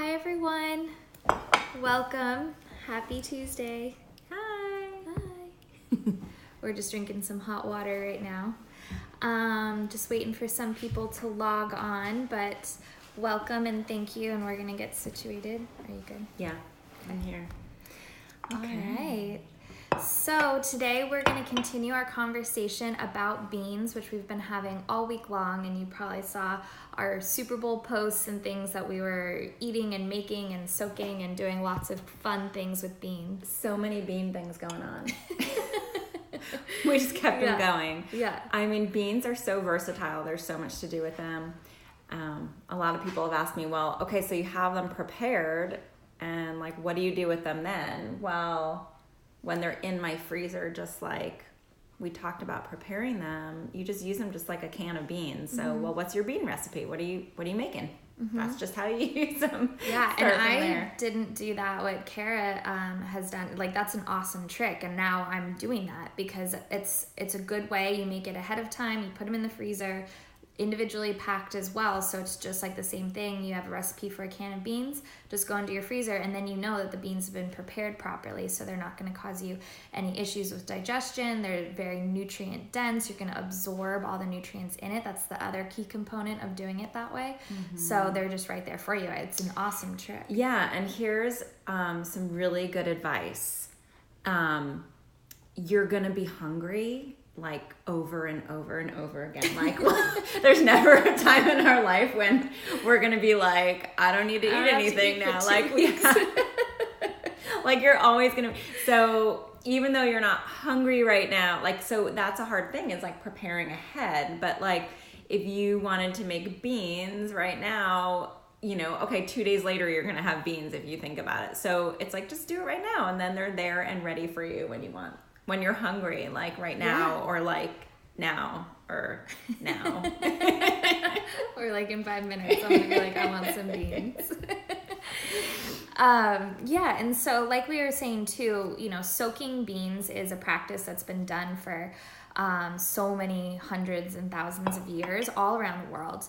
Hi everyone, welcome. Happy Tuesday. Hi. We're just drinking some hot water right now. Just waiting for some people to log on, but welcome and thank you, and we're gonna get situated. Are you good? Yeah, I'm here. Okay. All right. So today we're going to continue our conversation about beans, which we've been having all week long, and you probably saw our Super Bowl posts and things that we were eating and making and soaking and doing lots of fun things with beans. So many bean things going on. We just kept them going. Yeah. I mean, beans are so versatile. There's so much to do with them. A lot of people have asked me, well, okay, so you have them prepared, and like, what do you do with them then? Well, when they're in my freezer, just like we talked about preparing them, you just use them just like a can of beans. So, well, what's your bean recipe? What are you making? That's just how you use them. Yeah, and I didn't do that. What Kara has done, like that's an awesome trick, and now I'm doing that because it's a good way. You make it ahead of time. You put them in the freezer, individually packed as well, so it's just like the same thing. You have a recipe for a can of beans, just go into your freezer, and then you know that the beans have been prepared properly, so they're not going to cause you any issues with digestion. They're very nutrient dense. You're going to absorb all the nutrients in it. That's the other key component of doing it that way. So they're just right there for you. It's an awesome trick. Yeah, and here's some really good advice. You're going to be hungry like over and over and over again. Like, there's never a time in our life when we're gonna be like, I don't need to eat anything now. Like like you're always gonna. So even though you're not hungry right now, like, so that's a hard thing. Is like preparing ahead. But like, if you wanted to make beans right now, you know, okay, 2 days later you're gonna have beans if you think about it. So it's like, just do it right now, and then they're there and ready for you when you want. When you're hungry, like right now, or like now, or now. Or like in 5 minutes, I'm gonna be like, I want some beans. Yeah, and so like we were saying too, you know, soaking beans is a practice that's been done for so many hundreds and thousands of years all around the world.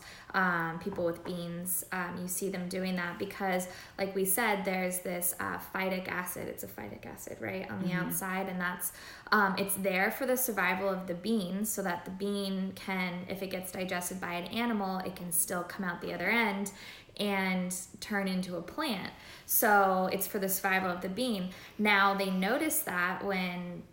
People with beans, you see them doing that because, like we said, there's this phytic acid. It's a phytic acid, right, on the outside, and that's it's there for the survival of the bean, so that the bean can, if it gets digested by an animal, it can still come out the other end and turn into a plant. So it's for the survival of the bean. Now they noticed that when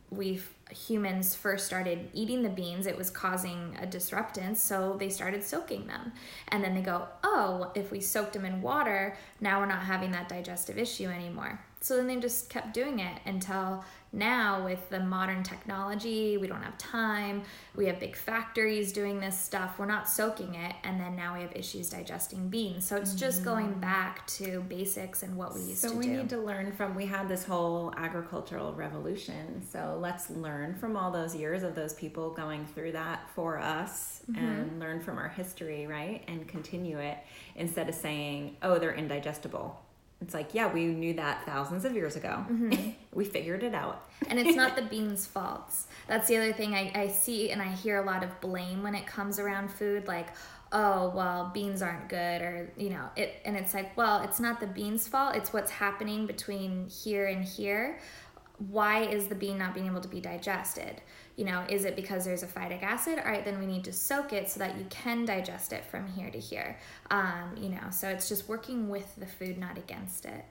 humans first started eating the beans, it was causing a disruptance, so they started soaking them. And then they go, oh, if we soaked them in water, now we're not having that digestive issue anymore. So then they just kept doing it until now, with the modern technology, we don't have time. We have big factories doing this stuff. We're not soaking it, and then now we have issues digesting beans. So it's just going back to basics and what we used to do. So we need to learn from, we had this whole agricultural revolution. So let's learn from all those years of those people going through that for us and learn from our history, right? And continue it instead of saying, oh, they're indigestible. It's like, yeah, we knew that thousands of years ago. We figured it out. And it's not the beans' faults. That's the other thing I see, and I hear a lot of blame when it comes around food, like, oh, well, beans aren't good, or, you know, and it's like, well, it's not the beans' fault. It's what's happening between here and here. Why is the bean not being able to be digested? You know, is it because there's a phytic acid? All right, then we need to soak it so that you can digest it from here to here. You know, so it's just working with the food, not against it.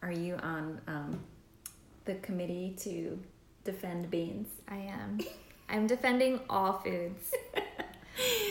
Are you on the committee to defend beans? I am. I'm defending all foods.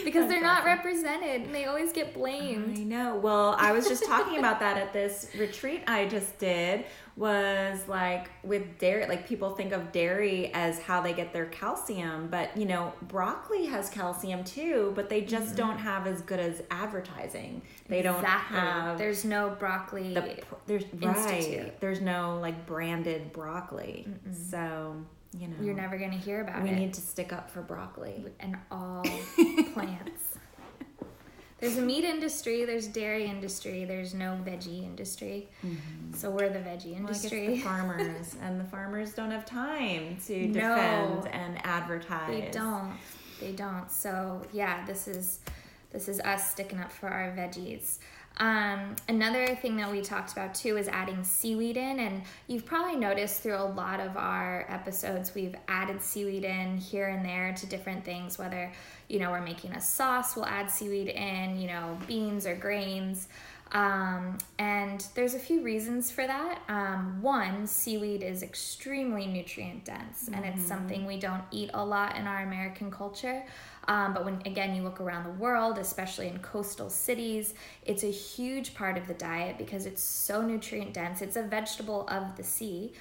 Because they're not represented, and they always get blamed. I know. Well, I was just talking about that at this retreat I just did, was like with dairy, like people think of dairy as how they get their calcium, but you know, broccoli has calcium too, but they just don't have as good as advertising. They don't have. There's no broccoli institute. Right. There's no like branded broccoli. So, you know, you're never going to hear about it. We need to stick up for broccoli. And all plants. There's a meat industry, there's dairy industry, there's no veggie industry. So we're the veggie industry. Well, I guess the farmers, and the farmers don't have time to defend and advertise. They don't. So yeah, this is This is us sticking up for our veggies. Another thing that we talked about too is adding seaweed in, and you've probably noticed through a lot of our episodes we've added seaweed in here and there to different things, whether we're making a sauce, we'll add seaweed in, beans or grains. And there's a few reasons for that. One, seaweed is extremely nutrient dense, and it's something we don't eat a lot in our American culture. But when, again, you look around the world, especially in coastal cities, it's a huge part of the diet because it's so nutrient dense. It's a vegetable of the sea,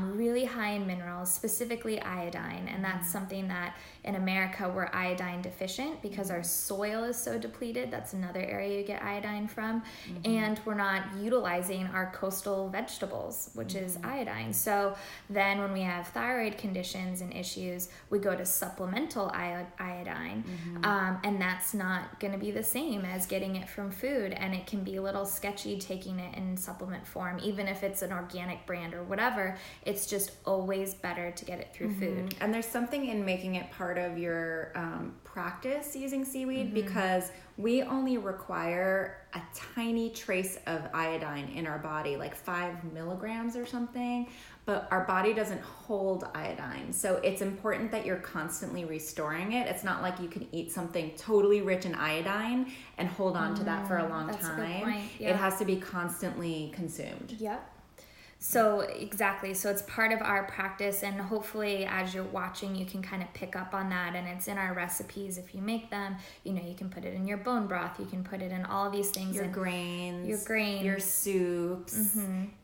really high in minerals, specifically iodine. And that's something that in America we're iodine deficient because our soil is so depleted. That's another area you get iodine from. And we're not utilizing our coastal vegetables, which is iodine. So then when we have thyroid conditions and issues, we go to supplemental iodine. And that's not going to be the same as getting it from food, and it can be a little sketchy taking it in supplement form, even if it's an organic brand or whatever. It's just always better to get it through food. And there's something in making it part of your practice using seaweed, because we only require a tiny trace of iodine in our body, like 5 milligrams or something, but our body doesn't hold iodine. So it's important that you're constantly restoring it. It's not like you can eat something totally rich in iodine and hold on to that for a long time. A good point. Yeah. It has to be constantly consumed. Yep. So exactly. So it's part of our practice, and hopefully as you're watching, you can kind of pick up on that. And it's in our recipes. If you make them, you can put it in your bone broth. You can put it in all of these things. Your grains. Your soups.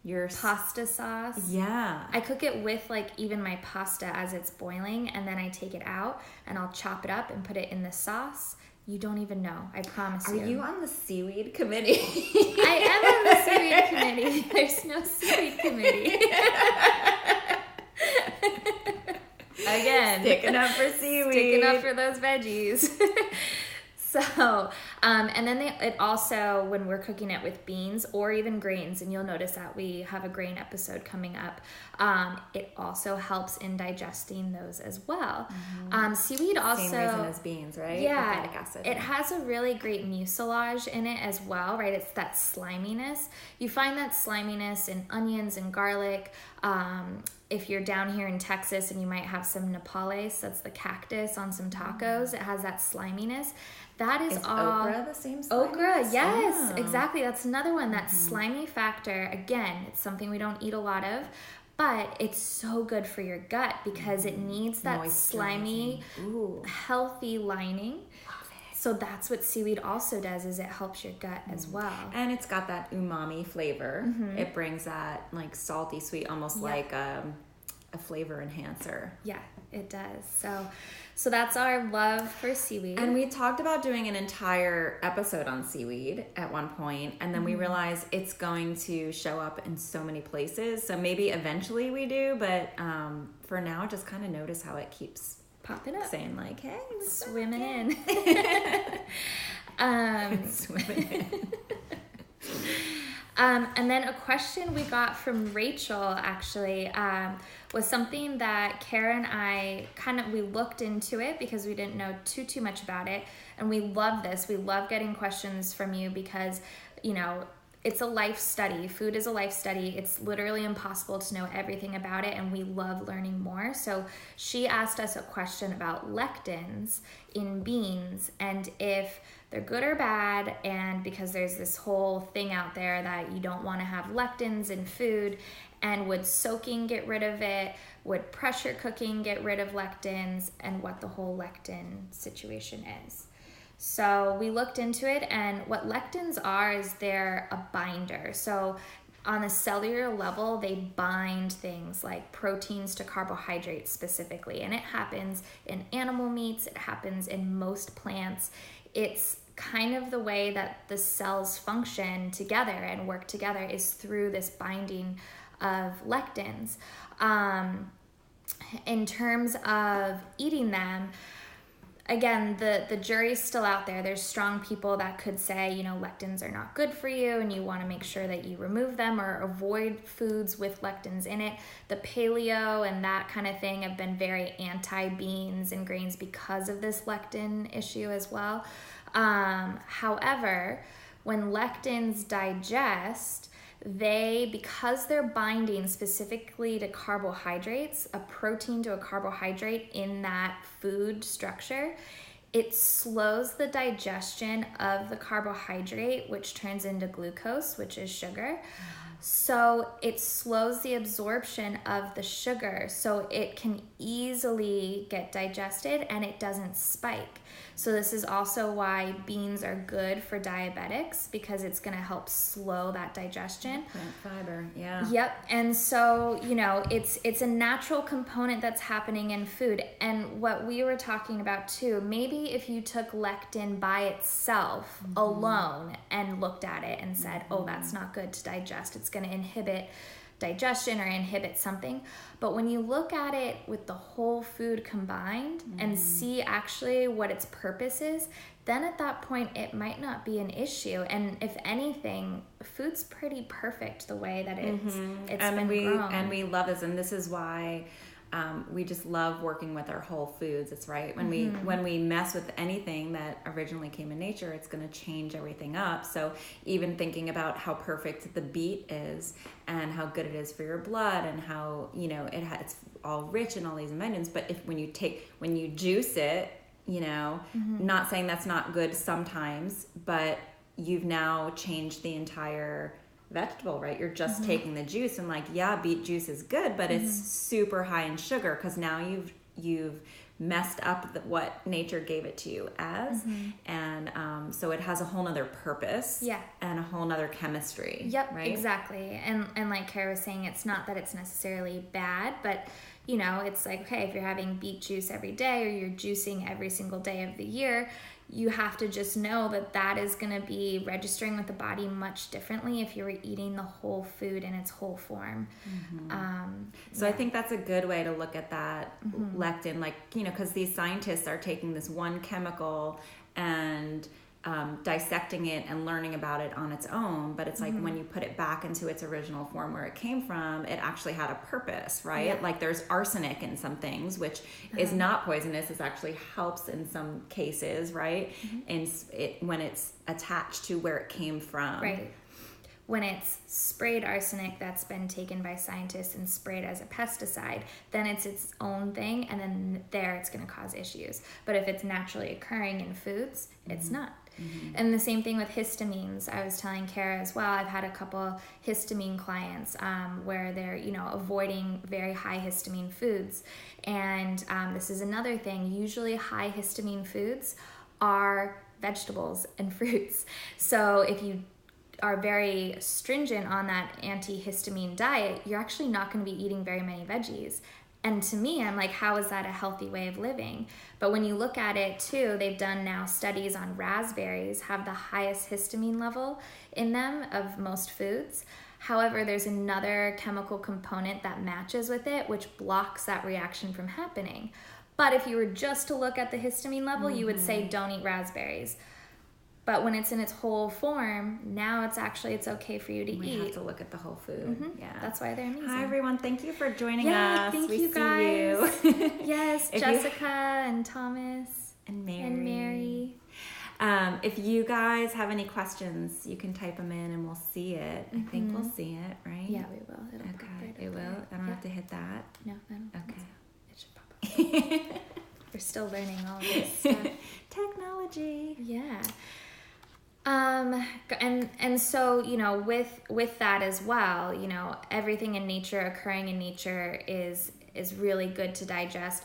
Your pasta sauce. Yeah. I cook it with even my pasta as it's boiling, and then I take it out and I'll chop it up and put it in the sauce. You don't even know. I promise you. Are you on the seaweed committee? I am on the seaweed committee. There's no seaweed committee. Again. Sticking up for seaweed. Sticking up for those veggies. So, and then it also, when we're cooking it with beans or even grains, and you'll notice that we have a grain episode coming up, it also helps in digesting those as well. Seaweed also... Same reason as beans, right? Yeah. Lactic acid. It has a really great mucilage in it as well, right? It's that sliminess. You find that sliminess in onions and garlic. If you're down here in Texas and you might have some nopales, that's the cactus on some tacos, it has that sliminess. That is all... okra the same sliminess? Okra, yes, exactly. That's another one, that slimy factor. Again, it's something we don't eat a lot of, but it's so good for your gut because it needs that slimy, healthy lining. So that's what seaweed also does, is it helps your gut as well. And it's got that umami flavor. It brings that salty sweet, almost like a flavor enhancer. Yeah, it does. So that's our love for seaweed. And we talked about doing an entire episode on seaweed at one point, and then we realized it's going to show up in so many places. So maybe eventually we do, but for now, just kind of notice how it keeps popping up, saying hey, swimming in. Swimming in. And then a question we got from Rachel actually was something that Kara and I we looked into it because we didn't know too much about it. And we love this. We love getting questions from you because, it's a life study. Food is a life study. It's literally impossible to know everything about it, and we love learning more. So she asked us a question about lectins in beans and if they're good or bad, and because there's this whole thing out there that you don't want to have lectins in food, and would soaking get rid of it? Would pressure cooking get rid of lectins? And what the whole lectin situation is. So we looked into it, and what lectins are is they're a binder. So on a cellular level, they bind things like proteins to carbohydrates specifically, and it happens in animal meats, it happens in most plants. It's kind of the way that the cells function together and work together is through this binding of lectins. In terms of eating them, again, the jury's still out there. There's strong people that could say, lectins are not good for you and you want to make sure that you remove them or avoid foods with lectins in it. The paleo and that kind of thing have been very anti-beans and grains because of this lectin issue as well. However, when lectins digest, because they're binding specifically to carbohydrates, a protein to a carbohydrate in that food structure, it slows the digestion of the carbohydrate, which turns into glucose, which is sugar. So it slows the absorption of the sugar, so it can easily get digested and it doesn't spike. So this is also why beans are good for diabetics, because it's going to help slow that digestion. Plant fiber, yeah. Yep. And so, it's a natural component that's happening in food. And what we were talking about too, maybe if you took lectin by itself alone and looked at it and said, oh, that's not good to digest, it's going to inhibit digestion or inhibit something. But when you look at it with the whole food combined and see actually what its purpose is, then at that point it might not be an issue. And if anything, food's pretty perfect the way that it's been grown. And we love this, and this is why we just love working with our whole foods. It's right. When we mess with anything that originally came in nature, it's going to change everything up. So even thinking about how perfect the beet is and how good it is for your blood and how, it's all rich in all these vitamins. But when you juice it, not saying that's not good sometimes, but you've now changed the entire vegetable, right? You're just taking the juice and beet juice is good, but it's super high in sugar because now you've messed up what nature gave it to you as, and so it has a whole nother purpose, and a whole nother chemistry. Yep, right? Exactly. And like Kara was saying, it's not that it's necessarily bad, but it's like, okay, if you're having beet juice every day or you're juicing every single day of the year, you have to just know that is going to be registering with the body much differently if you were eating the whole food in its whole form. So I think that's a good way to look at that lectin, because these scientists are taking this one chemical and dissecting it and learning about it on its own, but it's like when you put it back into its original form where it came from, it actually had a purpose, right? Yeah. Like there's arsenic in some things, which is not poisonous. It actually helps in some cases, right? And when it's attached to where it came from. Right. When it's sprayed arsenic that's been taken by scientists and sprayed as a pesticide, then it's its own thing, and then it's going to cause issues. But if it's naturally occurring in foods, it's not. And the same thing with histamines. I was telling Kara as well, I've had a couple histamine clients where they're, avoiding very high histamine foods. And this is another thing. Usually high histamine foods are vegetables and fruits. So if you are very stringent on that antihistamine diet, you're actually not going to be eating very many veggies. And to me, I'm like, how is that a healthy way of living? But when you look at it too, they've done now studies on raspberries have the highest histamine level in them of most foods. However, there's another chemical component that matches with it, which blocks that reaction from happening. But if you were just to look at the histamine level, you would say don't eat raspberries. But when it's in its whole form, now it's okay for you to eat. We have to look at the whole food. Yeah, that's why they're amazing. Hi everyone, thank you for joining us. Thank you guys. Yes, Jessica and Thomas and Mary. If you guys have any questions, you can type them in and we'll see it. I think we'll see it, right? Yeah, we will. It'll pop right it will. I don't have to hit that. No, I don't. Okay. It should pop up. We're still learning all this stuff. Technology. Yeah. And so, with that as well, everything in nature, occurring in nature is really good to digest.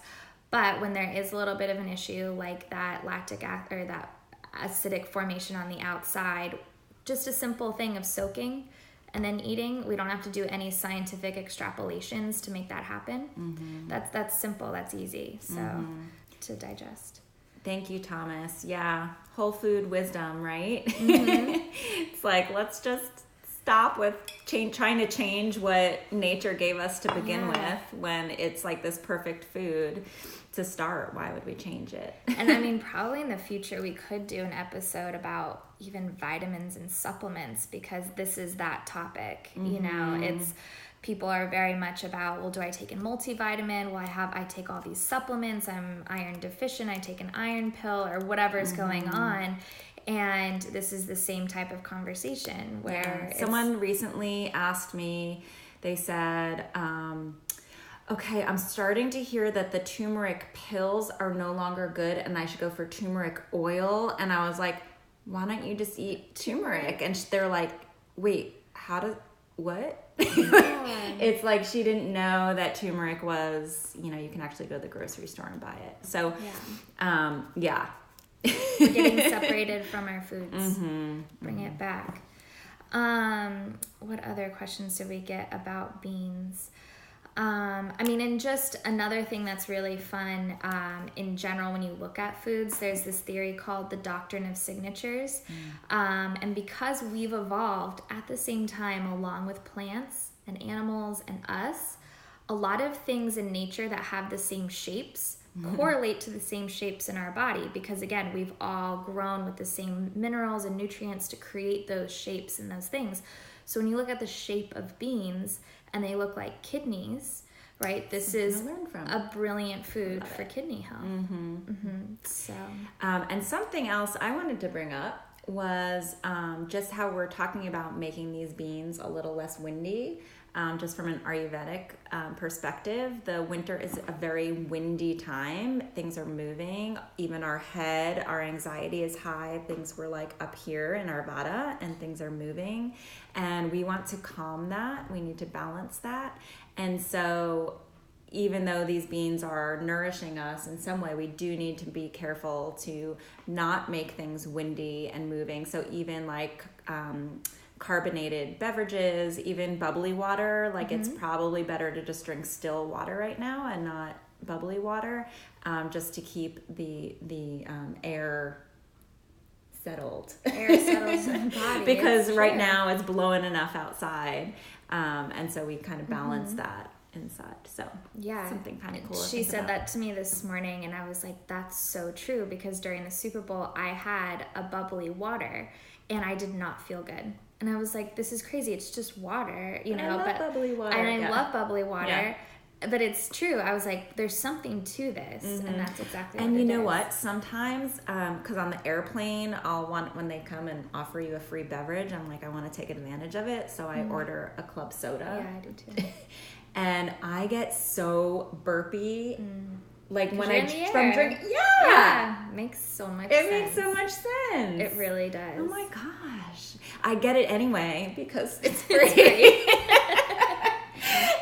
But when there is a little bit of an issue like that lactic acid or that acidic formation on the outside, just a simple thing of soaking and then eating, we don't have to do any scientific extrapolations to make that happen. That's simple, that's easy. So to digest. Thank you, Thomas. Yeah, whole food wisdom, right? It's like, let's just stop with trying to change what nature gave us to begin with when it's like this perfect food to start. Why would we change it? And I mean, probably in the future we could do an episode about even vitamins and supplements, because this is that topic. It's people are very much about, well, do I take a multivitamin? Well, I take all these supplements. I'm iron deficient. I take an iron pill or whatever's going on. And this is the same type of conversation where someone recently asked me, they said, okay, I'm starting to hear that the turmeric pills are no longer good and I should go for turmeric oil. And I was like, why don't you just eat turmeric? And they're like, wait, what? It's like she didn't know that turmeric was, you can actually go to the grocery store and buy it. So, yeah. We're getting separated from our foods. Bring it back. What other questions did we get about beans? And just another thing that's really fun, in general, when you look at foods, there's this theory called the doctrine of signatures. And because we've evolved at the same time, along with plants and animals and us, a lot of things in nature that have the same shapes correlate to the same shapes in our body, because again, we've all grown with the same minerals and nutrients to create those shapes and those things. So when you look at the shape of beans and they look like kidneys, right? This is a brilliant food for kidney health. So, and something else I wanted to bring up was just how we're talking about making these beans a little less windy. Just from an Ayurvedic perspective, the winter is a very windy time. Things are moving. Even our head, our anxiety is high. Things were like up here in our vata, and things are moving. And we want to calm that. We need to balance that. And so even though these beans are nourishing us in some way, we do need to be careful to not make things windy and moving. So even like carbonated beverages, even bubbly water, like it's probably better to just drink still water right now and not bubbly water, just to keep the air settled. Air settles in the body. Because right now it's blowing enough outside, and so we kind of balance that inside. So something kind of cool. She said that to me this morning, and I was like, that's so true, because during the Super Bowl I had a bubbly water and I did not feel good. And I was like, this is crazy. It's just water, I love bubbly water. And I love bubbly water. Yeah. But it's true. I was like, there's something to this. And that's exactly what it is. And you know what? Sometimes, because on the airplane, I'll want, when they come and offer you a free beverage, I'm like, I want to take advantage of it. So I order a club soda. Yeah, I do too. And I get so burpy. Like when from drinking. Yeah. Makes so much sense. It makes so much sense. It really does. Oh my gosh. I get it anyway because it's free.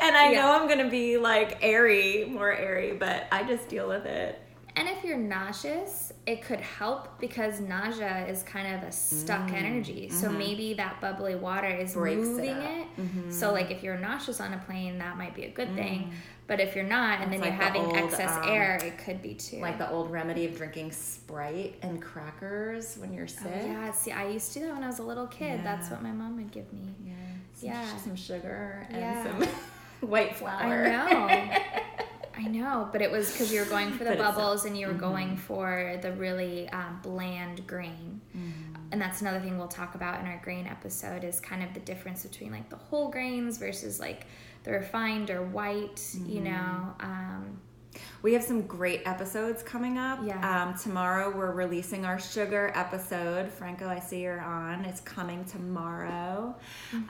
And I know I'm going to be like more airy, but I just deal with it. And if you're nauseous, it could help, because nausea is kind of a stuck energy. So maybe that bubbly water is moving it. So like if you're nauseous on a plane, that might be a good thing. But if you're not, and then you're having excess air, it could be too. Like the old remedy of drinking Sprite and crackers when you're sick. Oh, yeah, see, I used to do that when I was a little kid. Yeah. That's what my mom would give me. Some sugar and some white flour. I know, but it was because you were going for the bubbles and you were going for the really bland grain. And that's another thing we'll talk about in our grain episode, is kind of the difference between like the whole grains versus like the refined or white, you know. We have some great episodes coming up. Yeah. Tomorrow we're releasing our sugar episode. Franco, I see you're on. It's coming tomorrow.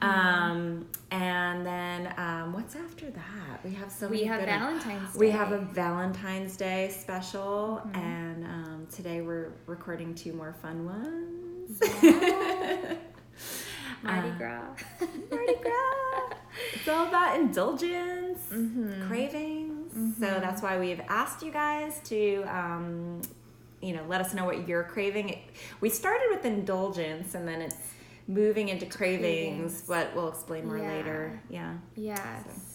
And then what's after that? We have Valentine's Day. We have a Valentine's Day special. And today we're recording 2 more fun ones. Yeah. Mardi Gras. Mardi Gras. It's all about indulgence, cravings. So that's why we've asked you guys to, let us know what you're craving. We started with indulgence, and then it's moving into cravings, but we'll explain more later. Yeah.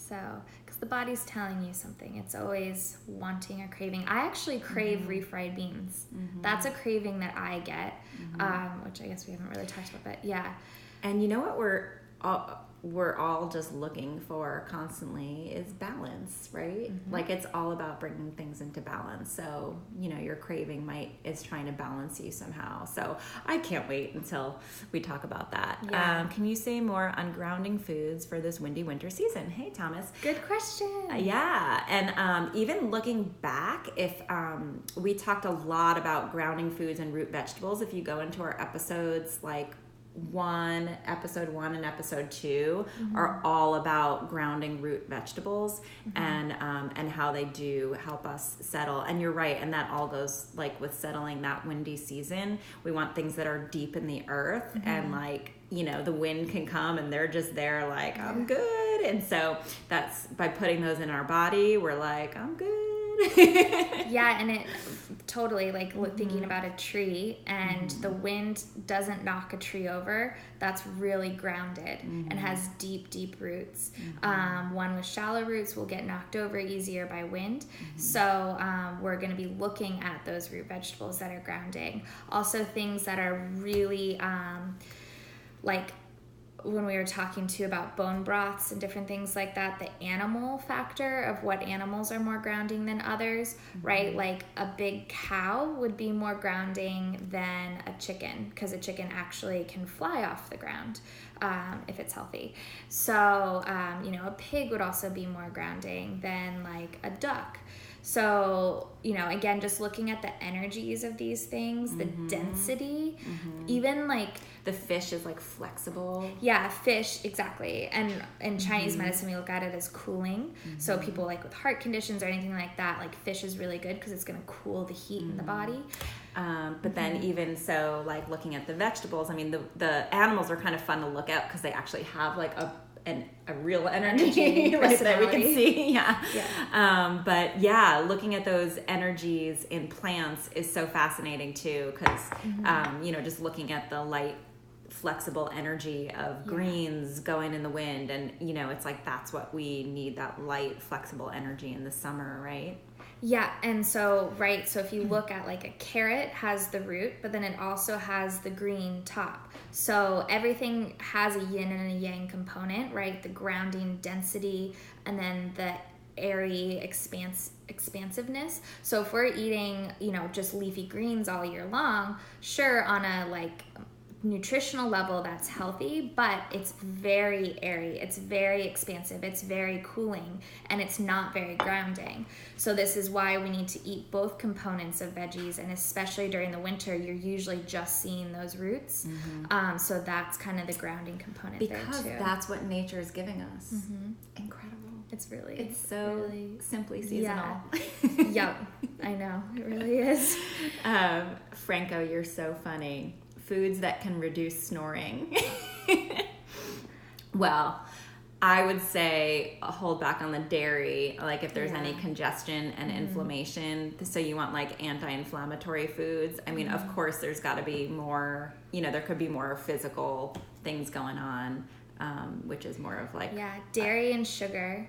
So, because the body's telling you something. It's always wanting or craving. I actually crave refried beans. That's a craving that I get, which I guess we haven't really talked about, but yeah. And you know what we're we're all just looking for constantly is balance, right? Mm-hmm. Like it's all about bringing things into balance. So, your craving is trying to balance you somehow. So I can't wait until we talk about that. Yeah. Can you say more on grounding foods for this windy winter season? Hey, Thomas. Good question. Yeah. And even looking back, if we talked a lot about grounding foods and root vegetables, if you go into our episodes, like episode 1 and episode 2 mm-hmm. are all about grounding root vegetables mm-hmm. and how they do help us settle. And you're right, and that all goes like with settling that windy season. We want things that are deep in the earth mm-hmm. and like the wind can come and they're just there like I'm good. And so that's by putting those in our body, we're like I'm good. Yeah, and it totally like thinking about a tree and the wind doesn't knock a tree over. That's really grounded and has deep roots. One with shallow roots will get knocked over easier by wind. So we're going to be looking at those root vegetables that are grounding. Also things that are really like when we were talking to about bone broths and different things like that, the animal factor of what animals are more grounding than others, right? Like a big cow would be more grounding than a chicken because a chicken actually can fly off the ground if it's healthy. So, a pig would also be more grounding than like a duck. So, again, just looking at the energies of these things, the density, even like... The fish is like flexible. Yeah, fish, exactly. And in Chinese medicine, we look at it as cooling. So people like with heart conditions or anything like that, like fish is really good because it's going to cool the heat in the body. But then even so, like looking at the vegetables, I mean, the animals are kind of fun to look at because they actually have like a real energy like, that we can see. Yeah. But yeah, looking at those energies in plants is so fascinating too because, just looking at the light, flexible energy of greens going in the wind and, it's like that's what we need, that light, flexible energy in the summer, right? Yeah, and so, right, so if you look at like a carrot has the root, but then it also has the green top. So everything has a yin and a yang component, right? The grounding density and then the airy expansiveness. So if we're eating, just leafy greens all year long, sure, on a like nutritional level that's healthy, but it's very airy, it's very expansive, it's very cooling, and it's not very grounding. So this is why we need to eat both components of veggies, and especially during the winter you're usually just seeing those roots. So that's kind of the grounding component because there too. That's what nature is giving us. Incredible. It's so really, simply seasonal. Yep, I know, it really is. Franco, you're so funny. Foods that can reduce snoring. Well, I would say hold back on the dairy, like if there's any congestion and inflammation. So you want like anti-inflammatory foods. I mean, of course, there's got to be more, there could be more physical things going on, which is more of like... Yeah, dairy and sugar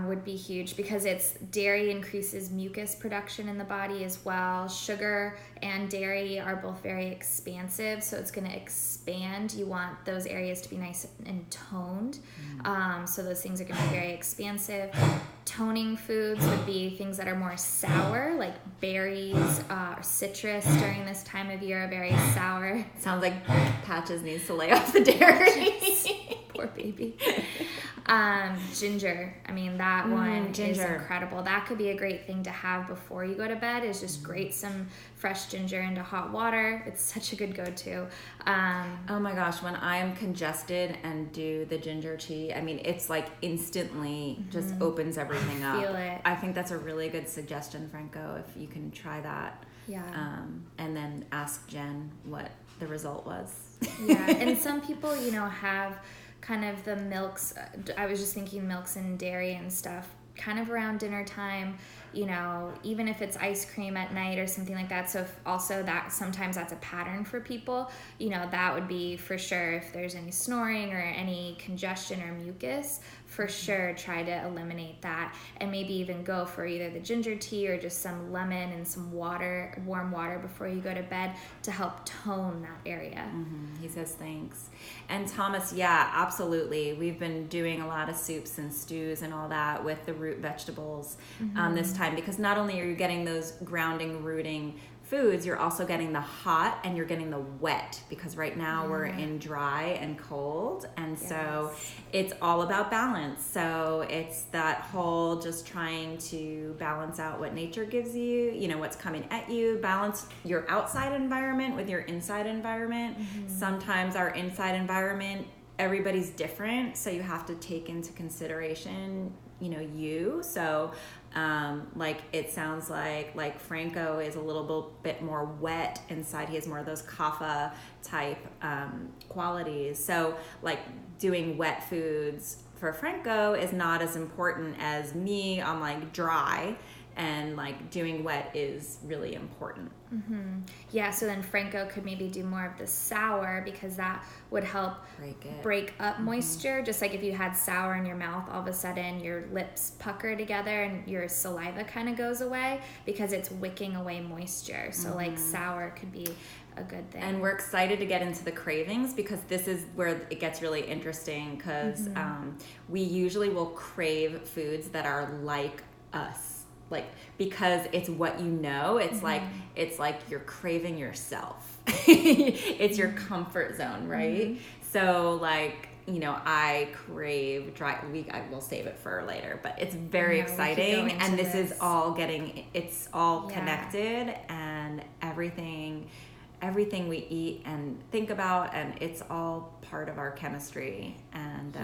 would be huge because dairy increases mucus production in the body as well. Sugar and dairy are both very expansive, so it's going to expand. You want those areas to be nice and toned. So those things are going to be very expansive. Toning foods would be things that are more sour, like berries, citrus during this time of year are very sour. Sounds like Patches needs to lay off the dairy. Poor baby. Ginger. I mean, that one is incredible. That could be a great thing to have before you go to bed, is just grate some fresh ginger into hot water. It's such a good go-to. Oh my gosh, when I am congested and do the ginger tea, I mean, it's like instantly just opens everything up. Feel it. I think that's a really good suggestion, Franco, if you can try that. Yeah. And then ask Jen what the result was. Yeah, and some people, have kind of the milks. I was just thinking milks and dairy and stuff kind of around dinner time. even if it's ice cream at night or something like that. So if also that sometimes that's a pattern for people, that would be for sure. If there's any snoring or any congestion or mucus, for sure try to eliminate that, and maybe even go for either the ginger tea or just some lemon and some water, warm water before you go to bed to help tone that area. He says thanks. And Thomas, yeah, absolutely. We've been doing a lot of soups and stews and all that with the root vegetables this time, because not only are you getting those grounding, rooting foods, you're also getting the hot and you're getting the wet, because right now we're in dry and cold, and so it's all about balance. So it's that whole just trying to balance out what nature gives you, what's coming at you, balance your outside environment with your inside environment. Sometimes our inside environment, everybody's different, so you have to take into consideration you. So like it sounds like Franco is a little bit more wet inside. He has more of those kapha type qualities. So like doing wet foods for Franco is not as important as me on like dry, and like doing wet is really important. Yeah, so then Franco could maybe do more of the sour, because that would help break up moisture. Just like if you had sour in your mouth, all of a sudden your lips pucker together and your saliva kind of goes away because it's wicking away moisture. So like sour could be a good thing. And we're excited to get into the cravings, because this is where it gets really interesting, because we usually will crave foods that are like us. Like, because it's what it's like you're craving yourself. It's your comfort zone, right? So like, I crave dry. I will save it for later, but it's very exciting, and this is all it's all connected, and everything we eat and think about, and it's all part of our chemistry. And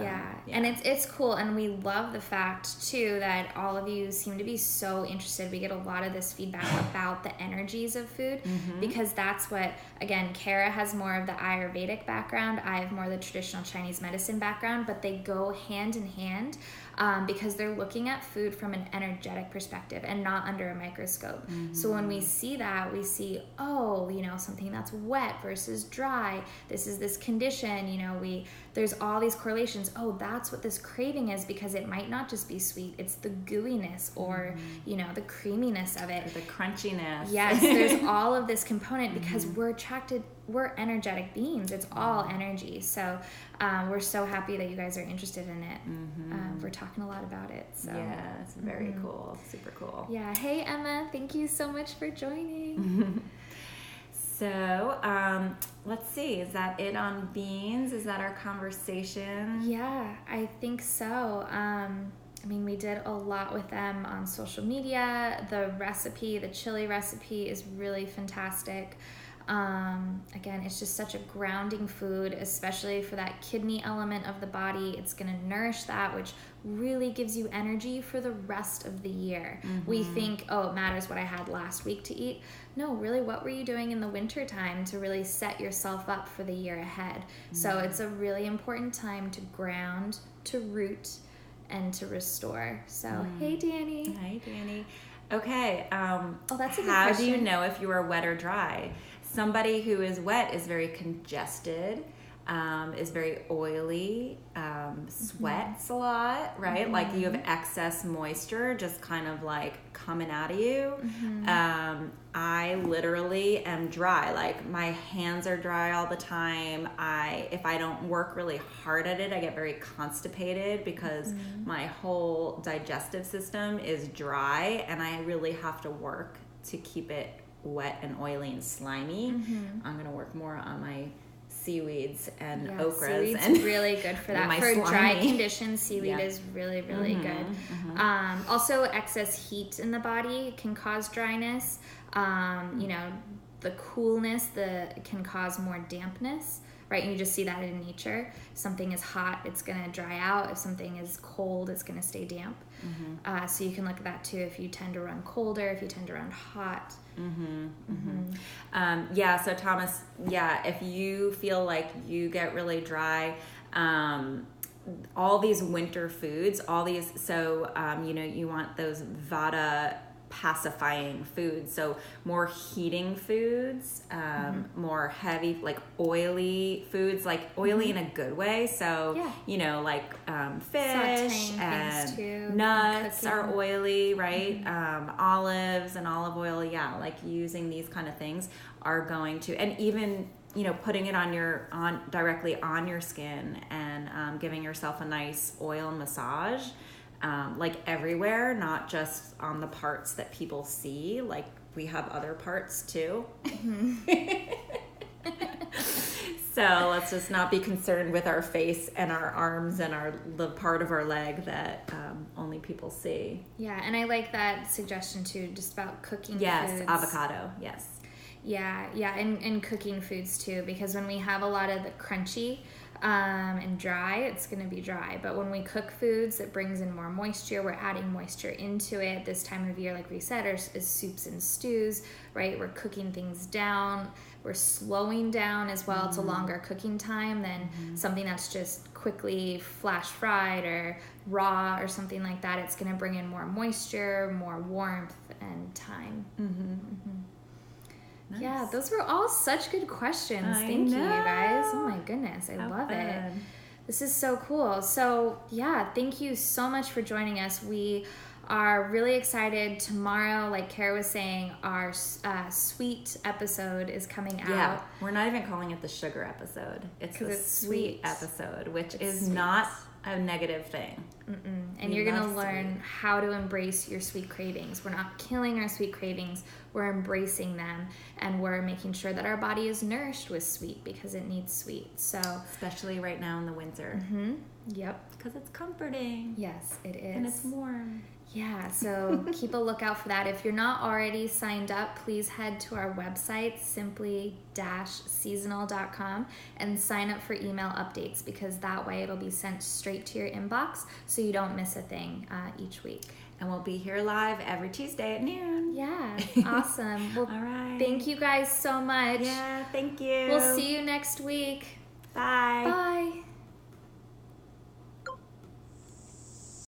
and it's cool, and we love the fact too that all of you seem to be so interested. We get a lot of this feedback about the energies of food, because that's what, again, Kara has more of the Ayurvedic background, I have more of the traditional Chinese medicine background, but they go hand in hand, because they're looking at food from an energetic perspective and not under a microscope. So when we see that, we see, something that's wet versus dry, this is this condition, there's all these correlations. Oh, that's what this craving is, because it might not just be sweet, it's the gooiness or the creaminess of it, or the crunchiness. Yes, there's all of this component, because we're energetic beings. It's all energy. So we're so happy that you guys are interested in it. We're talking a lot about it. So yeah, it's very cool. Super cool. Yeah. Hey, Emma, thank you so much for joining. So let's see, is that it on beans? Is that our conversation? Yeah, I think so. We did a lot with them on social media. The chili recipe is really fantastic. Again, it's just such a grounding food, especially for that kidney element of the body. It's going to nourish that, which really gives you energy for the rest of the year. We think, it matters what I had last week to eat. No, really, what were you doing in the winter time to really set yourself up for the year ahead? So it's a really important time to ground, to root, and to restore. So, hey, Danny. Hi, Danny. Okay. That's a good how question. do you know if you are wet or dry? Somebody who is wet is very congested, is very oily, sweats a lot, right? Like you have excess moisture just kind of like coming out of you. I literally am dry. Like my hands are dry all the time. If I don't work really hard at it, I get very constipated, because my whole digestive system is dry, and I really have to work to keep it wet and oily and slimy. I'm going to work more on my seaweeds and okras. Seaweed's and really good for that. For dry conditions, seaweed is really, really good. Also, excess heat in the body can cause dryness. The coolness can cause more dampness, right? And you just see that in nature. If something is hot, it's going to dry out. If something is cold, it's going to stay damp. So you can look at that too, if you tend to run colder, if you tend to run hot. So Thomas, if you feel like you get really dry, all these winter foods, you want those Vata pacifying foods. So more heating foods, more heavy, like oily foods, like oily in a good way. So, you know, like fish Sauteing and too, nuts and are oily, right? Olives and olive oil, like using these kind of things are going to, and even, you know, putting it directly on your skin and giving yourself a nice oil massage. Like everywhere, not just on the parts that people see. Like we have other parts too. So let's just not be concerned with our face and our arms and the part of our leg that only people see. Yeah, and I like that suggestion too, just about cooking foods. Yes, avocado, yes. Yeah, and cooking foods too, because when we have a lot of the crunchy and dry, it's going to be dry. But when we cook foods, it brings in more moisture. We're adding moisture into it. This time of year, like we said, is soups and stews, right? We're cooking things down. We're slowing down as well. It's a longer cooking time than something that's just quickly flash fried or raw or something like that. It's going to bring in more moisture, more warmth, and time. Nice. Yeah, those were all such good questions. Thank you, guys. Oh my goodness, I love it. This is so cool. So yeah, thank you so much for joining us. We are really excited. Tomorrow, like Kara was saying, our sweet episode is coming out. Yeah, we're not even calling it the sugar episode. It's the sweet episode, which is not a negative thing. And you're going to learn how to embrace your sweet cravings. We're not killing our sweet cravings. We're embracing them, and we're making sure that our body is nourished with sweet because it needs sweet. So especially right now in the winter. Yep. Because it's comforting. Yes, it is. And it's warm. Yeah, so keep a lookout for that. If you're not already signed up, please head to our website, simply-seasonal.com, and sign up for email updates, because that way it'll be sent straight to your inbox so you don't miss a thing each week. And we'll be here live every Tuesday at noon. Yeah, awesome. Well, all right. Thank you guys so much. Yeah, thank you. We'll see you next week. Bye. Bye.